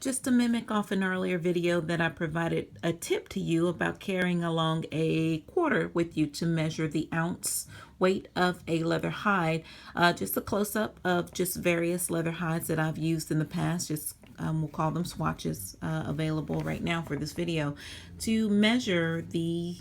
Just to mimic off an earlier video that I provided a tip to you about carrying along a quarter with you to measure the ounce weight of a leather hide. Just a close-up of just various leather hides that I've used in the past. Just we'll call them swatches available right now for this video to measure the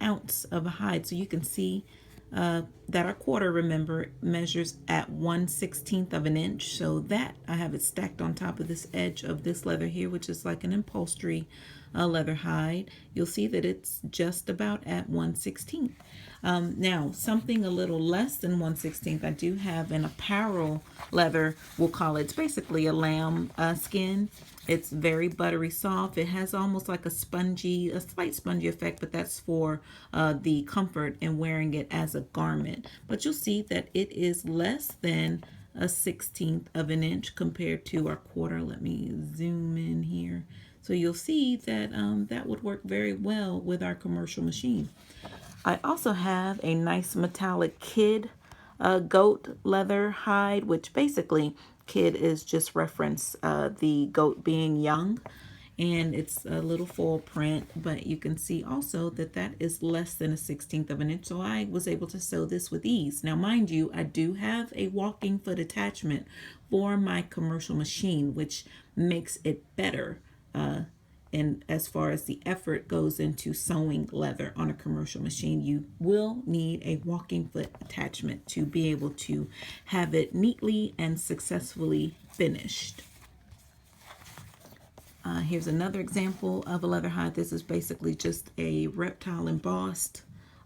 ounce of a hide so you can see that our quarter, remember, measures at 1/16 of an inch. So that I have it stacked on top of this edge of this leather here, which is like an upholstery leather hide. You'll see that it's just about at 1/16. Now, something a little less than 1/16, I do have an apparel leather, we'll call it. It's basically a lamb skin. It's very buttery soft. It has almost like a slight spongy effect, but that's for the comfort in wearing it as a garment. But you'll see that it is less than a 1/16 of an inch compared to our quarter. Let me zoom in here. So you'll see that that would work very well with our commercial machine. I also have a nice metallic kid goat leather hide, which basically kid is just reference the goat being young, and it's a little full print, but you can see also that that is less than a 1/16 of an inch, so I was able to sew this with ease. Now mind you, I do have a walking foot attachment for my commercial machine, which makes it better and as far as the effort goes into sewing leather on a commercial machine. You will need a walking foot attachment to be able to have it neatly and successfully finished. Here's another example of a leather hide. This is basically just a reptile embossed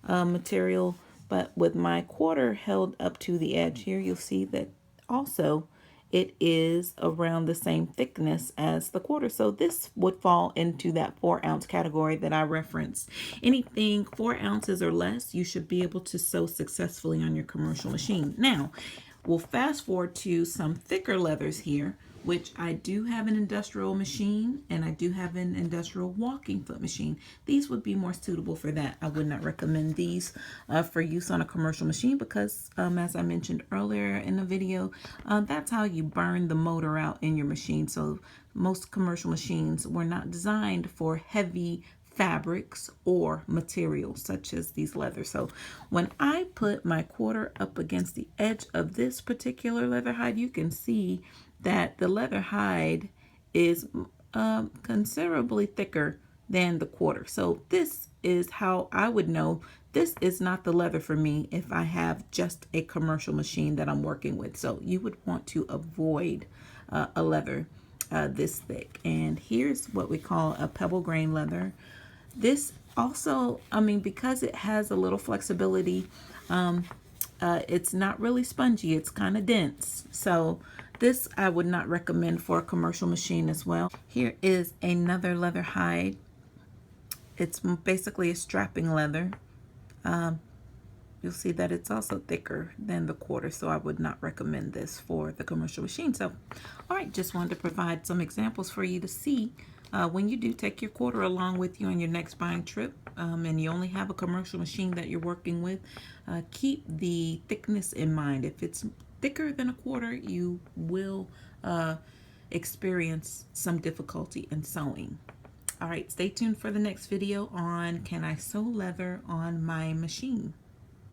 material, but with my quarter held up to the edge here, you'll see that also it is around the same thickness as the quarter. So this would fall into that 4-ounce category that I referenced. Anything 4 ounces or less, you should be able to sew successfully on your commercial machine. Now, we'll fast forward to some thicker leathers here, which I do have an industrial machine and I do have an industrial walking foot machine. These would be more suitable for that. I would not recommend these for use on a commercial machine because as I mentioned earlier in the video, that's how you burn the motor out in your machine. So most commercial machines were not designed for heavy fabrics or materials such as these leathers. So when I put my quarter up against the edge of this particular leather hide, you can see that the leather hide is considerably thicker than the quarter. So this is how I would know this is not the leather for me if I have just a commercial machine that I'm working with. So you would want to avoid a leather this thick. And here's what we call a pebble grain leather. This also, I mean, because it has a little flexibility, it's not really spongy. It's kind of dense. So this I would not recommend for a commercial machine as well. Here is another leather hide. It's basically a strapping leather. You'll see that it's also thicker than the quarter, so I would not recommend this for the commercial machine. So, all right, just wanted to provide some examples for you to see when you do take your quarter along with you on your next buying trip and you only have a commercial machine that you're working with, keep the thickness in mind. If it's thicker than a quarter, you will experience some difficulty in sewing. All right, stay tuned for the next video on can I sew leather on my machine.